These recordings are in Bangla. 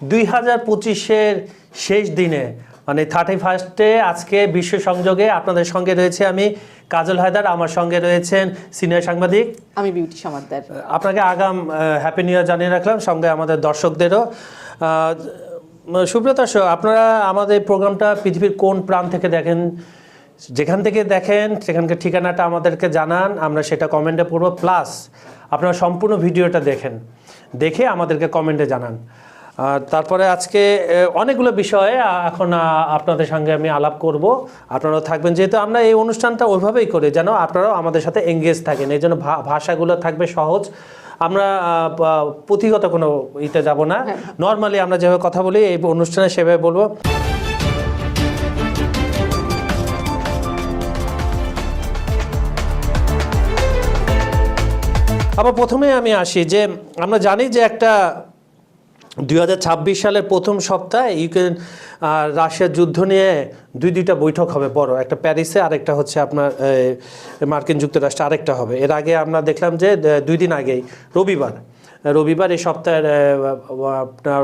2025-এর শেষ দিনে মানে 31-এ আজকে বিশ্ব সংযোগে আপনাদের সঙ্গে রয়েছে আমি কাজল হায়দার, আমার সঙ্গে রয়েছেন সিনিয়র সাংবাদিক আমি বিউটি সমাদ্দার। আপনাকে আগাম হ্যাপি নিউ ইয়ার জানিয়ে রাখলাম, সঙ্গে আমাদের দর্শকদেরও। সুপ্রিয় দর্শক, আপনারা আমাদের প্রোগ্রামটা পৃথিবীর কোন প্রান্ত থেকে দেখেন, যেখান থেকে দেখেন সেখানকার ঠিকানাটা আমাদেরকে জানান, আমরা সেটা কমেন্টে পড়ব। প্লাস আপনারা সম্পূর্ণ ভিডিওটা দেখে আমাদেরকে কমেন্টে জানান। আর তারপরে আজকে অনেকগুলো বিষয়ে এখন আপনাদের সঙ্গে আমি আলাপ করব, আপনারাও থাকবেন। যেহেতু আমরা এই অনুষ্ঠানটা ওইভাবেই করি যেন আপনারাও আমাদের সাথে এঙ্গেজ থাকেন, এই জন্য ভাষাগুলো থাকবে সহজ। আমরা পুঁথিগত কোনো ইতে যাব না, নর্মালি আমরা যেভাবে কথা বলি এই অনুষ্ঠানে সেভাবে বলবো। আবার প্রথমে আমি আসি যে আমরা জানি যে একটা 2026 সালের প্রথম সপ্তাহে ইউক্রেন আর রাশিয়ার যুদ্ধ নিয়ে দুইটা বৈঠক হবে বড়, একটা প্যারিসে, আরেকটা হচ্ছে আপনার মার্কিন যুক্তরাষ্ট্রে আরেকটা হবে। এর আগে আমরা দেখলাম যে 2 দিন আগেই রবিবার এই সপ্তাহের আপনার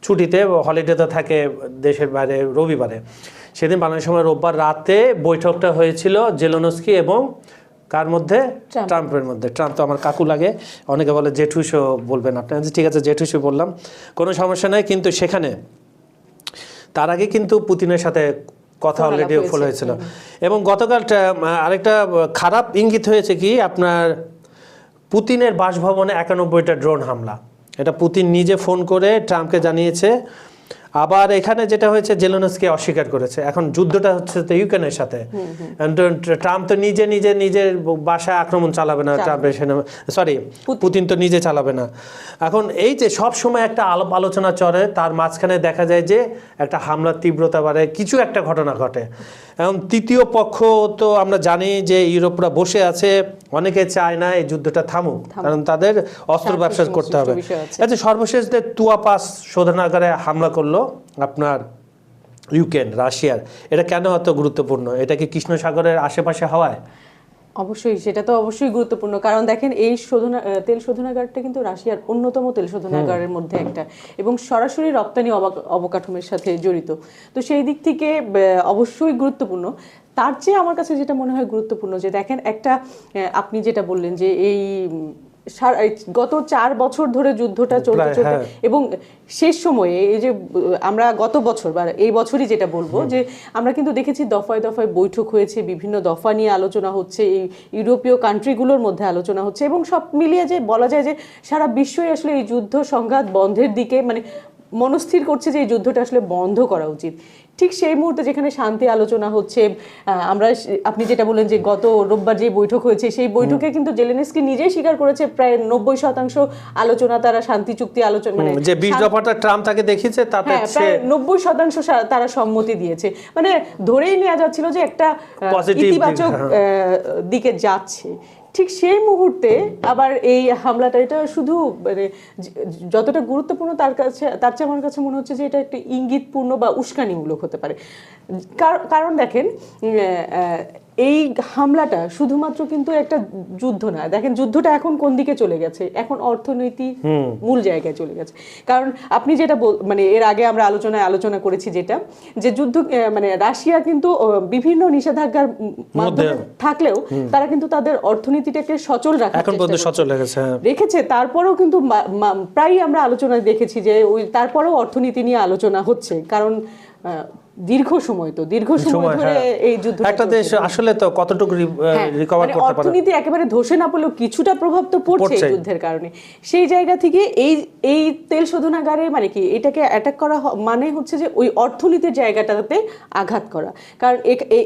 ছুটিতে হলিডেতে থাকে দেশের বাইরে রবিবারে, সেদিন বাংলাদেশ সময় রোববার রাতে বৈঠকটা হয়েছিল জেলেনস্কি এবং কার মধ্যে? ট্রাম্পের মধ্যে। ট্রাম্প তো আমার কাকু লাগে, অনেকে বলে জেঠুসও বলবেন আপনি, ঠিক আছে জেঠুসো বললাম, কোনো সমস্যা নেই। কিন্তু সেখানে তার আগে কিন্তু পুতিনের সাথে কথা অলরেডি ফলো হয়েছিল। এবং গতকাল আরেকটা খারাপ ইঙ্গিত হয়েছে কি, আপনার পুতিনের বাসভবনে 91টা ড্রোন হামলা, এটা পুতিন নিজে ফোন করে ট্রাম্পকে জানিয়েছে। আবার এখানে যেটা হয়েছে জেলেনস্কি অস্বীকার করেছে। এখন যুদ্ধটা হচ্ছে তো ইউক্রেনের সাথে, ট্রাম্প তো নিজের বাসায় আক্রমণ চালাবে না, ট্রাম্পের পুতিন তো নিজে চালাবে না। এখন এই যে সব সময় একটা আলোচনা চলে, তার মাঝখানে দেখা যায় যে একটা হামলার তীব্রতা বাড়ে, কিছু একটা ঘটনা ঘটে। এখন তৃতীয় পক্ষ তো আমরা জানি যে ইউরোপরা বসে আছে, অনেকে চায় না এই যুদ্ধটা থামুক, কারণ তাদের অস্ত্র ব্যবসা করতে হবে। আচ্ছা, সর্বশেষ যে তুয়াপাস শোধনাগারে হামলা করলো আপনার ইউক্রেন রাশিয়ার, এটা কেন এত গুরুত্বপূর্ণ? এটা কি কৃষ্ণ সাগরের আশেপাশে হওয়ায়? অবশ্যই, সেটা তো অবশ্যই গুরুত্বপূর্ণ, কারণ দেখেন এই তেল শোধনাগারটা কিন্তু রাশিয়ার অন্যতম তেল শোধনাগারের মধ্যে একটা, এবং সরাসরি রপ্তানি অবকাঠামোর সাথে জড়িত। তো সেই দিক থেকে অবশ্যই গুরুত্বপূর্ণ। তার চেয়ে আমার কাছে যেটা মনে হয় গুরুত্বপূর্ণ যে দেখেন একটা, আপনি যেটা বললেন যে এই গত 4 বছর ধরে যুদ্ধটা চলতে এবং শেষ সময়ে এই যে আমরা গত বছর বা এই বছরই যেটা বলবো যে আমরা কিন্তু দেখেছি দফায় দফায় বৈঠক হয়েছে, বিভিন্ন দফা নিয়ে আলোচনা হচ্ছে, এই ইউরোপীয় কান্ট্রিগুলোর মধ্যে আলোচনা হচ্ছে, এবং সব মিলিয়ে যে বলা যায় যে সারা বিশ্বই আসলে এই যুদ্ধ সংঘাত বন্ধের দিকে মানে মনস্থির করছে যে এই যুদ্ধটা আসলে বন্ধ করা উচিত। ঠিক সেই মুহূর্তে যেখানে শান্তি আলোচনা হচ্ছে, আমরা আপনি যেটা বললেন যে গত রোববার যে বৈঠক হয়েছে সেই বৈঠকে কিন্তু জেলেনস্কি নিজেই স্বীকার করেছে প্রায় 90% আলোচনা তারা শান্তি চুক্তি আলোচনা মানে যে 20 দফাটা ট্রাম্প তাকে দেখিয়েছে তাতে প্রায় 90% তারা সম্মতি দিয়েছে, মানে ধরেই নেওয়া যাচ্ছিল যে একটা ইতিবাচক দিকে যাচ্ছে। ঠিক সেই মুহূর্তে আবার এই হামলাটা, এটা শুধু মানে যতটা গুরুত্বপূর্ণ তার চেয়ে আমার কাছে মনে হচ্ছে যে এটা একটা ইঙ্গিতপূর্ণ বা উস্কানিমূলক হতে পারে। কারণ দেখেন এই হামলাটা শুধুমাত্র কিন্তু একটা যুদ্ধ না, দেখেন যুদ্ধটা এখন কোন দিকে চলে গেছে, এখন অর্থনীতি মূল জায়গায় চলে গেছে। কারণ আপনি যেটা মানে এর আগে আমরা আলোচনা করেছি যেটা যে যুদ্ধ মানে রাশিয়া কিন্তু বিভিন্ন নিষেধাজ্ঞার মাধ্যমে থাকলেও তারা কিন্তু তাদের অর্থনীতিটাকে সচল রেখেছে। তারপরেও কিন্তু প্রায়ই আমরা আলোচনায় দেখেছি যে তারপরেও অর্থনীতি নিয়ে আলোচনা হচ্ছে, কারণ দীর্ঘ সময় ধরে এই যুদ্ধ একটা দেশ আসলে তো কতটুকু রিকভার করতে পারে, অর্থনীতি একেবারে ধসে না পড়লেও কিছুটা প্রভাব তো পড়ছে এই যুদ্ধের কারণে। সেই জায়গা থেকে এই তেল শোধনাগারে মানে কি এটাকে অ্যাটাক করা মানে হচ্ছে যে ওই অর্থনীতির জায়গাটাতে আঘাত করা, কারণ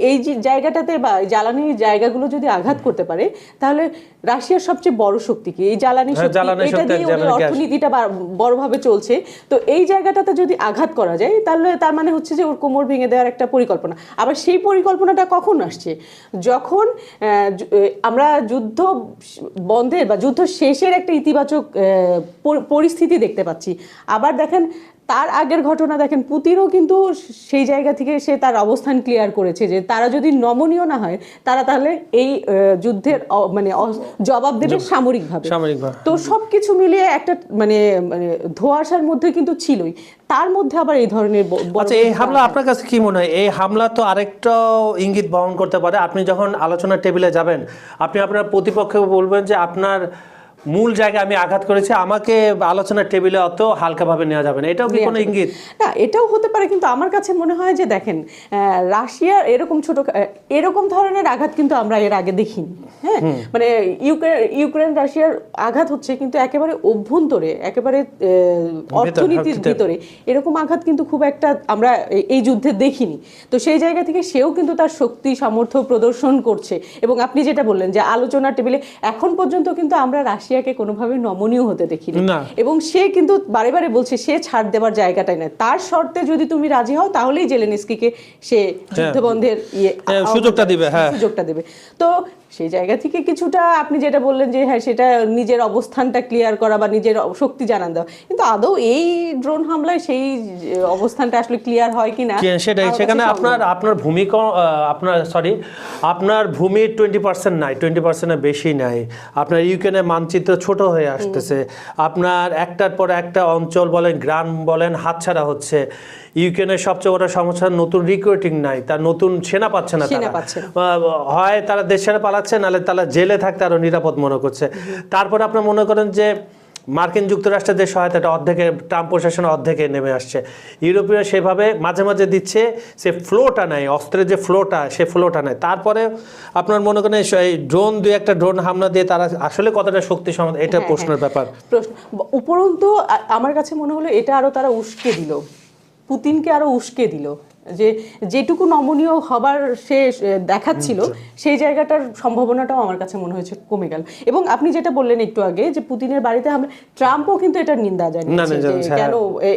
এই যে জায়গাটাতে বা জ্বালানির জায়গাগুলো যদি আঘাত করতে পারে তাহলে রাশিয়ার সবচেয়ে বড় শক্তি কি এই জ্বালানি শক্তি, এটা দিয়ে ওদের অর্থনীতিটা বড়ভাবে চলছে। তো এই জায়গাটাতে যদি আঘাত করা যায় তাহলে তার মানে হচ্ছে যে ওর কোমর ভেঙে দেওয়ার একটা পরিকল্পনা। আবার সেই পরিকল্পনাটা কখন আসছে? যখন আমরা যুদ্ধ বন্ধের বা যুদ্ধ শেষের একটা ইতিবাচক পরিস্থিতি দেখতে পাচ্ছি। আবার দেখেন তার আগের ঘটনা দেখেন, পুতিনও কিন্তু সেই জায়গা থেকে সে তার অবস্থান ক্লিয়ার করেছে যে তারা যদি নমনীয় না হয় তারা তাহলে এই যুদ্ধের মানে জবাব দেবে সামরিকভাবে। তো সবকিছু মিলিয়ে একটা মানে মানে ধোঁয়াশার মধ্যে কিন্তু ছিলই, তার মধ্যে আবার এই ধরনের আচ্ছা, এই হামলা আপনার কাছে কি মনে হয়? এই হামলা তো আরেকটা ইঙ্গিত বহন করতে পারে। আপনি যখন আলোচনার টেবিলে যাবেন, আপনি আপনার প্রতিপক্ষকে বলবেন যে আপনার মূল জায়গায় আমি আঘাত করেছি, আমাকে আলোচনার টেবিলে অত হালকাভাবে নেওয়া যাবে না, এটাও কি কোনো ইঙ্গিত? না, এটাও হতে পারে, কিন্তু আমার কাছে মনে হয় যে দেখেন, রাশিয়ার এরকম এরকম ধরনের আঘাত কিন্তু আমরা এর আগে দেখিনি। হ্যাঁ, মানে ইউক্রেন রাশিয়ার আঘাত হচ্ছে কিন্তু একেবারে অভ্যন্তরে, একেবারে অর্থনীতির ভিতরে এরকম আঘাত কিন্তু খুব একটা আমরা এই যুদ্ধে দেখিনি। তো সেই জায়গা থেকে সেও কিন্তু তার শক্তি সামর্থ্য প্রদর্শন করছে। এবং আপনি যেটা বললেন যে আলোচনার টেবিলে এখন পর্যন্ত কিন্তু আমরা রাশিয়াকে কোনোভাবে নমনীয় হতে দেখিনি, এবং সে কিন্তু বারে বারে বলছে সে ছাড় দেওয়ার জায়গাটাই নয়, তার শর্তে যদি তুমি রাজি হও তাহলেই জেলেনস্কিকে সে যুদ্ধবন্ধের সুযোগটা দেবে। তো সেই জায়গা থেকে কিছুটা আপনি যেটা বললেন যে হ্যাঁ, সেটা নিজের অবস্থানটা ক্লিয়ার করা বা নিজের শক্তি জানান দেওয়া, কিন্তু আদৌ এই ড্রোন হামলায় সেই অবস্থানটা আসলে ক্লিয়ার হয় কিনা সেটাই। সেখানে আপনার ভূমিকা আপনার ভূমির 20% নাই, 20%-এর বেশি নাই। আপনার ইউক্রেনের মানচিত্র ছোট হয়ে আসতেছে, আপনার একটার পর একটা অঞ্চল বলেন, গ্রাম বলেন, হাতছাড়া হচ্ছে। ইউক্রেনের সবচেয়ে বড় সমস্যা নতুন রিক্রুটিং নাই, তার নতুন সেনা পাচ্ছে না তারা, হয় তারা দেশ ছেড়ে পালাচ্ছে, নাহলে তারা জেলে থাকতে আরো নিরাপদ মনে করছে। তারপর আপনার মনে করেন যে মার্কিন যুক্তরাষ্ট্রের যে সহায়তাটা অর্ধেকে ট্রাম্প প্রশাসনের অর্ধেকে নেমে আসছে, ইউরোপীয় সেভাবে মাঝে মাঝে দিচ্ছে, সে ফ্লোটা নাই, অস্ত্রের যে ফ্লোটা সে ফ্লোটা নাই। তারপরে আপনার মনে করেন এই ড্রোন, দুই একটা ড্রোন হামলা দিয়ে তারা আসলে কতটা শক্তি সমাধান, এটা প্রশ্নের ব্যাপার। উপরন্তু আমার কাছে মনে হলো এটা আরো তারা উস্কে দিল, পুতিনকে আরো উস্কে দিল, যে যেটুকু নমনীয় হবার সে দেখাচ্ছিল সেই জায়গাটার সম্ভাবনাটাও আমার কাছে মনে হয়েছে কমে গেল। এবং আপনি যেটা বললেন একটু আগে যে পুতিনের বাড়িতে ট্রাম্পও কিন্তু এটার নিন্দা জানিয়েছে যে কেন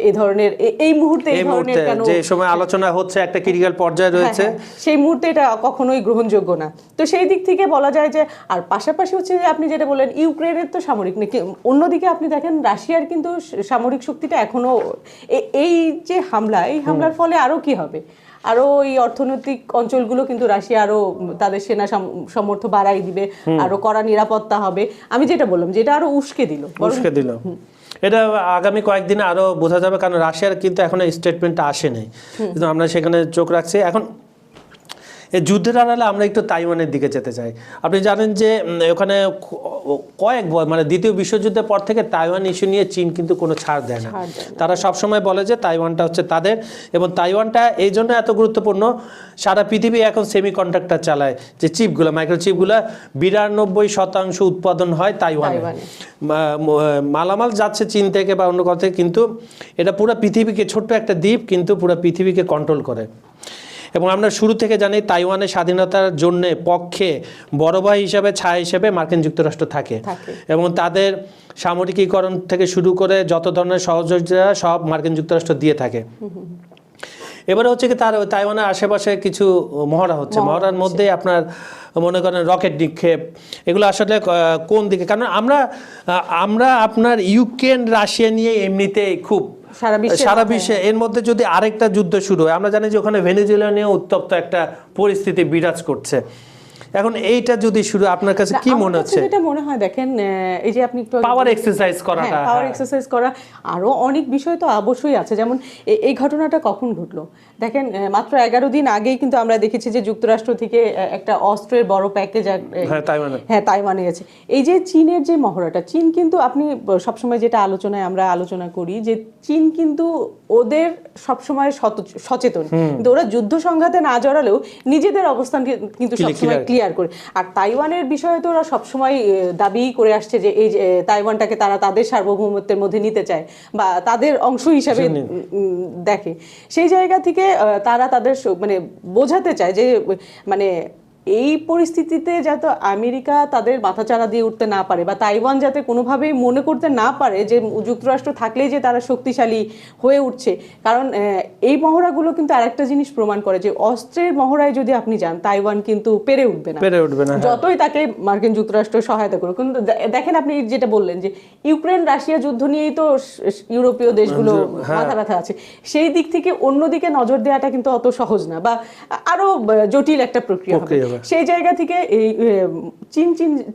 এই ধরনের এই মুহূর্তে এই ধরনের কেন, যে সময় আলোচনা হচ্ছে একটা ক্রিটিক্যাল পর্যায়ে রয়েছে, সেই মুহূর্তে এটা কখনোই গ্রহণযোগ্য না। তো সেই দিক থেকে বলা যায় যে, আর পাশাপাশি হচ্ছে যে আপনি যেটা বললেন ইউক্রেনের তো সামরিক নাকি, অন্যদিকে আপনি দেখেন রাশিয়ার কিন্তু সামরিক শক্তিটা এখনো এই যে হামলা, এই হামলার ফলে আরো কি হবে, আরো এই অর্থনৈতিক অঞ্চলগুলো কিন্তু রাশিয়া আরো তাদের সেনা সামর্থ্য বাড়াই দিবে, আরো কড়া নিরাপত্তা হবে। আমি যেটা বললাম যেটা আরো উস্কে দিল। এটা আগামী কয়েকদিনে আরো বোঝা যাবে, কারণ রাশিয়ার কিন্তু এখন স্টেটমেন্টটা আসে নাই, কিন্তু আমরা সেখানে চোখ রাখছি। এখন এই যুদ্ধের আড়ালে আমরা একটু তাইওয়ানের দিকে যেতে চাই। আপনি জানেন যে ওখানে মানে দ্বিতীয় বিশ্বযুদ্ধের পর থেকে তাইওয়ান ইস্যু নিয়ে চীন কিন্তু কোনো ছাড় দেয় না। তারা সবসময় বলে যে তাইওয়ানটা হচ্ছে তাদের, এবং তাইওয়ানটা এই জন্য এত গুরুত্বপূর্ণ, সারা পৃথিবী এখন সেমিকন্ডাক্টর চালায়, যে চিপগুলো, মাইক্রোচিপগুলো 92% উৎপাদন হয় তাইওয়ানে। মালামাল যাচ্ছে চীন থেকে বা অন্য কথা থেকে, কিন্তু এটা পুরো পৃথিবীকে, ছোট্ট একটা দ্বীপ কিন্তু পুরো পৃথিবীকে কন্ট্রোল করে। এবং আমরা শুরু থেকে জানি তাইওয়ানের স্বাধীনতার জন্য পক্ষে বড় ভাই হিসাবে, ছায়া হিসেবে মার্কিন যুক্তরাষ্ট্র থাকে, এবং তাদের সামরিকীকরণ থেকে শুরু করে যত ধরনের সহযোগিতা সব মার্কিন যুক্তরাষ্ট্র দিয়ে থাকে। এবারে হচ্ছে কি তার তাইওয়ানের আশেপাশে কিছু মহড়া হচ্ছে, মহড়ার মধ্যে আপনার মনে করেন রকেট নিক্ষেপ, এগুলো আসলে কোন দিকে, কারণ আমরা আপনার ইউক্রেন রাশিয়া নিয়ে এমনিতেই খুব সারা বিশ্বে, এর মধ্যে যদি আরেকটা যুদ্ধ শুরু হয়, আমরা জানি যে ওখানে ভেনেজুয়েলা নিয়ে উত্তপ্ত একটা পরিস্থিতি বিরাজ করছে, এখন এইটা যদি শুরু, আপনার কাছে কি মনে হচ্ছে? যেটা মনে হয় দেখেন, এই যে আপনি একটু পাওয়ার এক্সারসাইজ করাটা, পাওয়ার এক্সারসাইজ করা, আরো অনেক বিষয় তো অবশ্যই আছে। যেমন এই ঘটনাটা কখন ঘটলো দেখেন, মাত্র 11 দিন আগেই কিন্তু আমরা দেখেছি যে যুক্তরাষ্ট্র থেকে একটা অস্ত্রের বড় প্যাকেজ তাইওয়ানে গেছে। এই যে চীনের যে মহড়াটা, চীন কিন্তু আপনি সবসময় যেটা আমরা আলোচনা করি যে চীন কিন্তু ওদের সবসময় সচেতন, কিন্তু ওরা যুদ্ধ সংঘাতে না জড়ালেও নিজেদের অবস্থান কিন্তু সবসময় ক্লিয়ার করে। আর তাইওয়ানের বিষয়ে তো ওরা সবসময় দাবি করে আসছে যে এই তাইওয়ানটাকে তারা তাদের সার্বভৌমত্বের মধ্যে নিতে চায় বা তাদের অংশ হিসাবে দেখে। সেই জায়গা থেকে তারা তাদের মানে বোঝাতে চায় যে মানে এই পরিস্থিতিতে যাতে আমেরিকা তাদের মাথাচাড়া দিয়ে উঠতে না পারে বা তাইওয়ান যাতে কোনোভাবেই মনে করতে না পারে যে যুক্তরাষ্ট্র থাকলেই যে তারা শক্তিশালী হয়ে উঠছে, কারণ এই মহড়াগুলো কিন্তু আরেকটা জিনিস প্রমাণ করে যে অস্ত্রের মহড়ায় যদি আপনি যান তাইওয়ান কিন্তু পেরে উঠবে না, যতই তাকে মার্কিন যুক্তরাষ্ট্র সহায়তা করুক। কিন্তু দেখেন আপনি যেটা বললেন যে ইউক্রেন রাশিয়া যুদ্ধ নিয়েই তো ইউরোপীয় দেশগুলো মাথা ব্যথা আছে, সেই দিক থেকে অন্যদিকে নজর দেওয়াটা কিন্তু অত সহজ না বা আরো জটিল একটা প্রক্রিয়া হবে। সেই জায়গা থেকে এই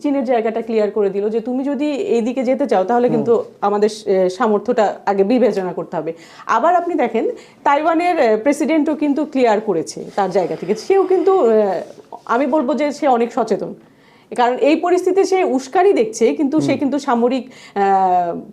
চীনের জায়গাটা ক্লিয়ার করে দিল যে তুমি যদি এই দিকে যেতে চাও তাহলে কিন্তু আমাদের সামর্থ্যটা আগে বিবেচনা করতে হবে। আবার আপনি দেখেন তাইওয়ানের প্রেসিডেন্টও কিন্তু ক্লিয়ার করেছে তার জায়গা থেকে, সেও কিন্তু আমি বলবো যে সে অনেক সচেতন, কারণ এই পরিস্থিতিতে সে উস্কানি দেখছে কিন্তু সে কিন্তু সামরিক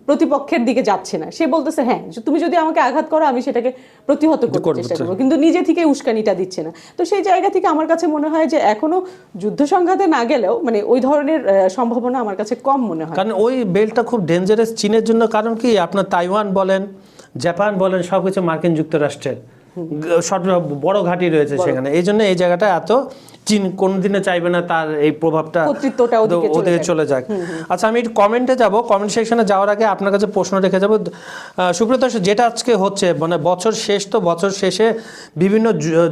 প্রতিপক্ষের দিকে যাচ্ছে না। সে বলতেছে হ্যাঁ তুমি যদি আমাকে আঘাত করো আমি সেটাকে প্রতিহত করতে চেষ্টা করবো, কিন্তু নিজে থেকে উস্কানিটা দিচ্ছে না। তো সেই জায়গা থেকে আমার কাছে মনে হয় যে এখনো যুদ্ধ সংঘাতে না গেলেও মানে ওই ধরনের সম্ভাবনা আমার কাছে কম মনে হয়, কারণ ওই বেল্টটা খুব ডেঞ্জারাস চীনের জন্য। কারণ কি আপনার তাইওয়ান বলেন, জাপান বলেন, সবকিছু মার্কিন যুক্তরাষ্ট্রের সব বড় ঘাঁটি রয়েছে সেখানে। এই জন্য এই জায়গাটা এত চীন কোনোদিনও চাইবে না তার এই প্রভাবটা ওদিকে চলে যাক। আচ্ছা আমি একটু কমেন্টে যাব, কমেন্ট সেকশনে যাওয়ার আগে আপনার কাছে প্রশ্ন রেখে যাব। সুব্রত, যেটা আজকে হচ্ছে মানে বছর শেষ, তো বছর শেষে বিভিন্ন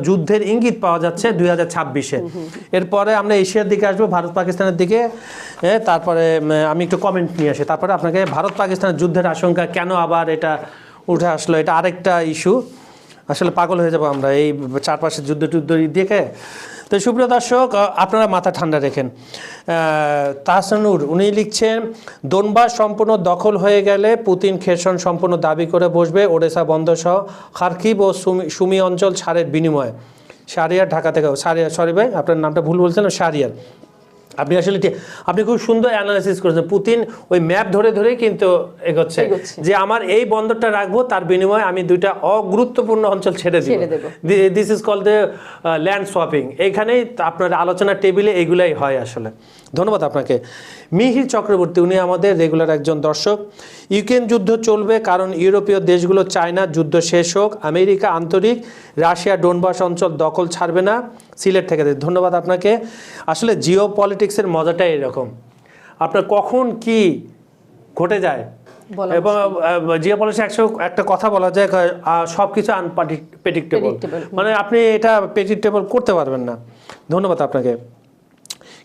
যুদ্ধের ইঙ্গিত পাওয়া যাচ্ছে 2026-এ। এরপরে আমরা এশিয়ার দিকে আসবো, ভারত পাকিস্তানের দিকে, তারপরে আমি একটু কমেন্ট নিয়ে আসি, তারপরে আপনাকে ভারত পাকিস্তানের যুদ্ধের আশঙ্কা কেন আবার এটা উঠে আসলো, এটা আরেকটা ইস্যু। আসলে পাগল হয়ে যাবো আমরা এই চারপাশের যুদ্ধ দেখে। তো সুপ্রিয় দর্শক, আপনারা মাথা ঠান্ডা রেখেন। তাহসানুর উনি লিখছেন, দোনবাস সম্পূর্ণ দখল হয়ে গেলে পুতিন খেরসন সম্পূর্ণ দাবি করে বসবে, ওডেসা বন্দর সহ খার্কিভ ও সুমি অঞ্চল ছাড়ের বিনিময়ে। শাহরিয়ার, ঢাকা থেকে। শাহরিয়ার, সরি ভাই আপনার নামটা ভুল বলছিলেন, শাহরিয়ার। আপনি আসলে আপনি খুব সুন্দর অ্যানালাইসিস করেছেন। পুতিন ওই ম্যাপ ধরে ধরেই কিন্তু এগোচ্ছে যে আমার এই বন্দরটা রাখবো, তার বিনিময়ে আমি দুইটা অগুরুত্বপূর্ণ অঞ্চল ছেড়ে দেব। This is called the land swapping. এইখানেই আপনার আলোচনার টেবিলে এইগুলাই হয় আসলে। ধন্যবাদ আপনাকে। মিহির চক্রবর্তী, উনি আমাদের রেগুলার একজন দর্শক। ইউক্রেন যুদ্ধ চলবে কারণ ইউরোপীয় দেশগুলো চায় না যুদ্ধ শেষ হোক। আমেরিকা আন্তরিক, রাশিয়া ডোনবাস অঞ্চল দখল ছাড়বে না। সিলেট থেকে। ধন্যবাদ আপনাকে। আসলে জিও পলিটিক্সের মজাটাই এরকম, আপনার কখন কি ঘটে যায়। এবং জিও পলিটিক্স একটা কথা বলা যায়, সব কিছু আনপ্রেডিক্টেবল, মানে আপনি এটা প্রেডিক্টেবল করতে পারবেন না। ধন্যবাদ আপনাকে।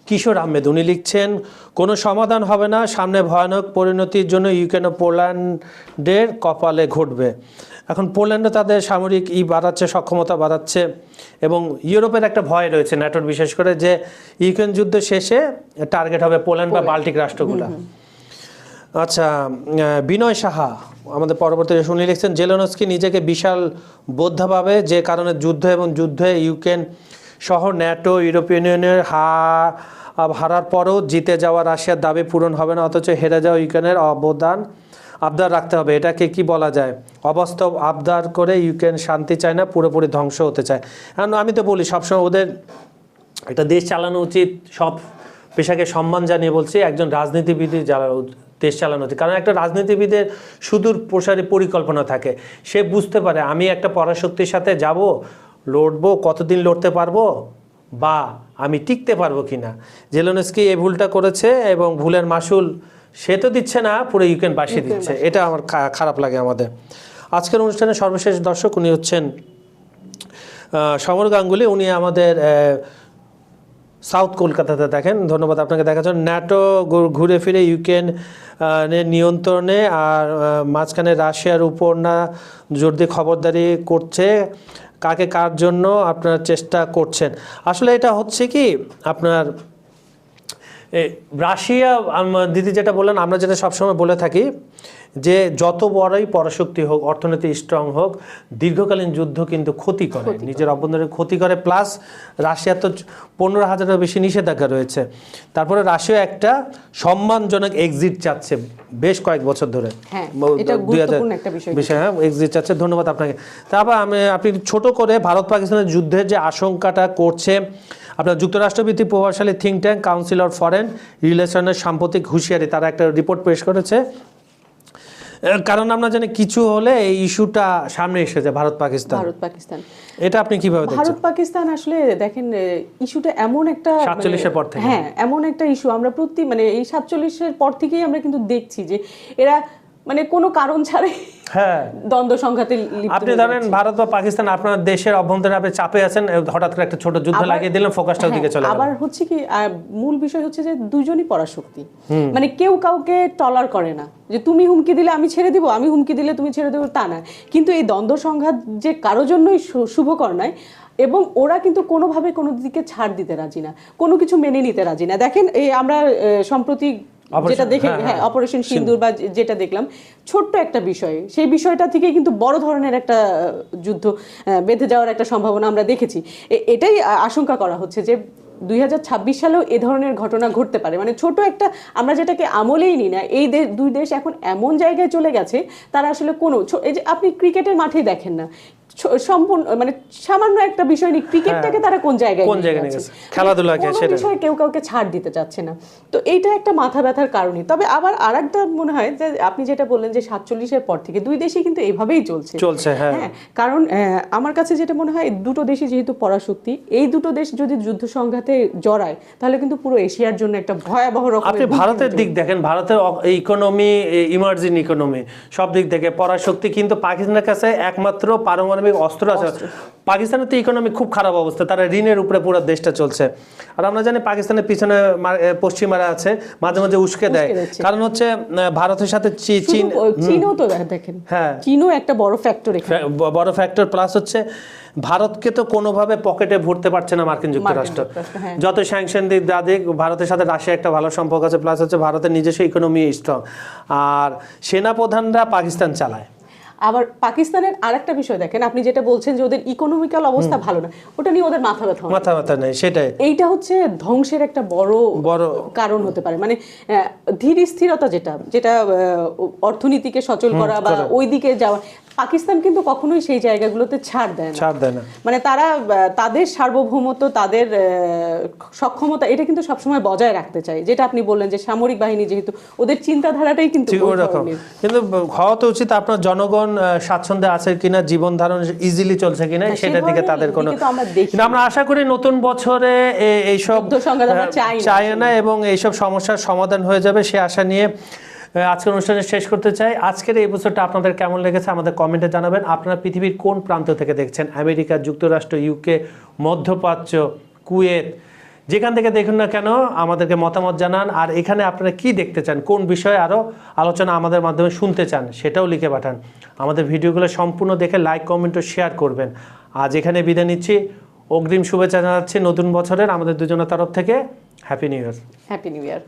কিশোর আহমেদ, উনি লিখছেন, কোনো সমাধান হবে না, সামনে ভয়ানক পরিণতির জন্য ইউক্রেন ও পোল্যান্ডের কপালে ঘটবে। এখন পোল্যান্ডও তাদের সামরিক বাড়াচ্ছে, সক্ষমতা বাড়াচ্ছে, এবং ইউরোপের একটা ভয় রয়েছে ন্যাটোর, বিশেষ করে যে ইউক্রেন যুদ্ধ শেষে টার্গেট হবে পোল্যান্ড বা বাল্টিক রাষ্ট্রগুলো। আচ্ছা, বিনয় সাহা আমাদের পরবর্তী শুনে লিখছেন, জেলেনস্কি নিজেকে বিশাল বোদ্ধা ভাবে, যে কারণে যুদ্ধ এবং যুদ্ধে ইউক্রেন সহ ন্যাটো ইউরোপিয়ান ইউনিয়নের হারার পরও জিতে যাওয়া রাশিয়ার দাবি পূরণ হবে না, অথচ হেরে যাওয়া ইউক্রেনের আবদার রাখতে হবে। এটাকে কি বলা যায়? অবাস্তব আবদার করে ইউক্রেন শান্তি চায় না, পুরোপুরি ধ্বংস হতে চায়। কারণ আমি তো বলি সবসময় ওদের একটা দেশ চালানো উচিত, সব পেশাকে সম্মান জানিয়ে বলছি, একজন রাজনীতিবিদের দেশ চালানো উচিত। কারণ একটা রাজনীতিবিদের সুদূর প্রসারী পরিকল্পনা থাকে, সে বুঝতে পারে আমি একটা পরাশক্তির সাথে যাব, লড়বো, কতদিন লড়তে পারবো বা আমি টিকতে পারবো কিনা। জেলেনস্কি এই ভুলটা করেছে এবং ভুলের মাসুল সে তো দিচ্ছে না, পুরো ইউক্রেন বাসিয়ে দিচ্ছে। এটা আমার খারাপ লাগে আমাদের। আজকের অনুষ্ঠানের সর্বশেষ দর্শক উনি হচ্ছেন সমর গাঙ্গুলি, উনি আমাদের সাউথ কলকাতাতে দেখেন। ধন্যবাদ আপনাকে দেখার জন্য। ন্যাটো ঘুরে ফিরে ইউক্রেন নিয়ন্ত্রণে আর মাঝখানে রাশিয়ার উপর না জোর দিয়ে খবরদারি করছে, কাকে কার জন্য আপনার চেষ্টা করছেন। আসলে এটা হচ্ছে কি আপনার রাশিয়া, দিদি যেটা বললেন, আমরা যেটা সবসময় বলে থাকি যে যত বড়ই পরাশক্তি হোক, অর্থনীতি স্ট্রং হোক, দীর্ঘকালীন যুদ্ধ কিন্তু ক্ষতি করে, নিজের অভ্যন্তরে ক্ষতি করে। প্লাস রাশিয়ার তো 15,000-এরও বেশি নিষেধাজ্ঞা রয়েছে। তারপরে রাশিয়া একটা সম্মানজনক এক্সিট চাচ্ছে বেশ কয়েক বছর ধরে, 2000 বিষয়, হ্যাঁ এক্সিট চাচ্ছে। ধন্যবাদ আপনাকে। তারপর আপনি ছোট করে ভারত পাকিস্তানের যুদ্ধের যে আশঙ্কাটা করছে, আপনার যুক্তরাষ্ট্রভিত্তিক প্রভাবশালী think tank council of foreign রিলেশনের সাম্প্রতিক হুঁশিয়ারি, তারা একটা রিপোর্ট পেশ করেছে কারণ আমরা জানি কিছু হলে এই ইস্যুটা সামনে এসে যায় ভারত পাকিস্তান। এটা আপনি কিভাবে দেখছেন? ভারত পাকিস্তান আসলে দেখেন ইস্যুটা এমন একটা 47-এর পর থেকে, হ্যাঁ এমন একটা ইস্যু আমরা মানে এই 47-এর পর থেকেই আমরা কিন্তু দেখছি যে এরা মানে কোনো কারণ ছাড়াই হ্যাঁ দ্বন্দ্ব সংঘাতে লিপ্ত। আপনি ধরেন ভারত বা পাকিস্তান আপনার দেশের অভ্যন্তরে আপনি চাপে আছেন, হঠাৎ করে একটা ছোট যুদ্ধ লাগিয়ে দিলেন, ফোকাসটা ওদিকে চলে গেল। আবার হচ্ছে কি মূল বিষয় হচ্ছে যে দুজনই পরাশক্তি, মানে কেউ কাউকে টলার করে না যে তুমি হুমকি দিলে আমি ছেড়ে দিব, আমি হুমকি দিলে তুমি ছেড়ে দেবো, তা না। কিন্তু এই দ্বন্দ্ব সংঘাত যে কারোর জন্যই শুভকর নয়, এবং ওরা কিন্তু কোনোভাবে কোনো দিকে ছাড় দিতে রাজি না, কোনো কিছু মেনে নিতে রাজি না। দেখেন এই আমরা সম্প্রতি যেটা দেখে অপারেশন সিন্দুর বা যেটা দেখলাম, ছোট্ট একটা বিষয়, সেই বিষয়টা থেকে কিন্তু বড় ধরনের একটা যুদ্ধ বেঁধে যাওয়ার একটা সম্ভাবনা আমরা দেখেছি। এটাই আশঙ্কা করা হচ্ছে যে 2026 সালেও এ ধরনের ঘটনা ঘটতে পারে। মানে ছোট একটা, আমরা যেটাকে আমলেই নিই না, এই দুই দেশ এখন এমন জায়গায় চলে গেছে তারা আসলে কোনো, এই যে আপনি ক্রিকেটের মাঠেই দেখেন না, সম্পূর্ণ মানে সামান্য একটা বিষয় নিয়ে ক্রিকেটটাকে তারা কোন জায়গায় নিয়ে গেছে, খেলাধুলাকে সেটা বিষয়ে কেউ কাউকে ছাড় দিতে চাচ্ছে না। তো এইটা একটা মাথা ব্যথার কারণই। তবে আবার আরেকটা মনে হয় যে আপনি যেটা বললেন যে 47-এর পর থেকে দুই দেশই কিন্তু এইভাবেই চলছে। হ্যাঁ, কারণ আমার কাছে যেটা মনে হয় দুটো দেশই যেহেতু পরাশক্তি, এই দুটো দেশ যদি যুদ্ধ সংঘাতে জড়ায় তাহলে কিন্তু পুরো এশিয়ার জন্য একটা ভয়াবহ রকমের। আপনি ভারতের দিক দেখেন, ভারতের ইকোনমি, ইমার্জিং ইকোনমি, সব দিক থেকে পরাশক্তি, কিন্তু পাকিস্তানের কাছে একমাত্র পারমাণবিক অস্ত্র আছে। পাকিস্তানের তো ইকোনমি খুব খারাপ অবস্থা, তারা ঋণের উপরে পুরো দেশটা চলছে। আর আমরা জানি পাকিস্তানের পিছনে পশ্চিমারা আছে, মাঝে মাঝে উস্কে দেয়, কারণ হচ্ছে ভারতের সাথে চীনও তো দেখেন, হ্যাঁ চীনও একটা বড় ফ্যাক্টর, বড় ফ্যাক্টর। প্লাস হচ্ছে ভারতকে তো কোনোভাবে পকেটে ভরতে পারছে না মার্কিন যুক্তরাষ্ট্র, যত স্যাংশন দিক দাদিক। ভারতের সাথে রাশিয়া একটা ভালো সম্পর্ক আছে, প্লাস হচ্ছে ভারতের নিজস্ব ইকোনমি স্ট্রং, আর সেনাপ্রধানরা পাকিস্তান চালায়। আবার পাকিস্তানের আরেকটা বিষয় দেখেন, আপনি যেটা বলছেন যে ওদের ইকোনমিক্যাল অবস্থা ভালো না, ওটা নিয়ে ওদের মাথা ব্যথা নেই, সেটাই। এইটা হচ্ছে ধ্বংসের একটা বড় কারণ হতে পারে। মানে ধীর স্থিরতা যেটা অর্থনীতিকে সচল করা বা ওই দিকে যাওয়া, পাকিস্তান কিন্তু কখনোই সেই জায়গাগুলোতে ছাড় দেয় না। মানে তারা তাদের সার্বভৌমত্ব, তাদের সক্ষমতা, এটা কিন্তু সবসময় বজায় রাখতে চায়। যেটা আপনি বললেন যে সামরিক বাহিনী, যেহেতু ওদের চিন্তাধারাটাই কিন্তু কিন্তু হওয়া তো উচিত আপনার জনগণ স্বাচ্ছন্দ্যে আছে কিনা, জীবন ধারণ ইজিলি চলছে কিনা, সেটার দিকে তাদের কোনো। কিন্তু আমরা আশা করি নতুন বছরে এইসব চাই না এবং এইসব সমস্যার সমাধান হয়ে যাবে, সে আশা নিয়ে আজকের অনুষ্ঠানে শেষ করতে চাই। আজকের এই এপিসোডটা আপনাদের কেমন লেগেছে আমাদের কমেন্টে জানাবেন। আপনারা পৃথিবীর কোন প্রান্ত থেকে দেখছেন, আমেরিকা যুক্তরাষ্ট্র, ইউকে, মধ্যপ্রাচ্য, কুয়েত, যেখান থেকে দেখুন না কেন আমাদেরকে মতামত জানান। আর এখানে আপনারা কি দেখতে চান, কোন বিষয়ে আরও আলোচনা আমাদের মাধ্যমে শুনতে চান, সেটাও লিখে পাঠান। আমাদের ভিডিওগুলো সম্পূর্ণ দেখে লাইক, কমেন্ট ও শেয়ার করবেন। আজ এখানে বিদায় নিচ্ছি, অগ্রিম শুভেচ্ছা জানাচ্ছি নতুন বছরের আমাদের দুজনের তরফ থেকে। Happy new year.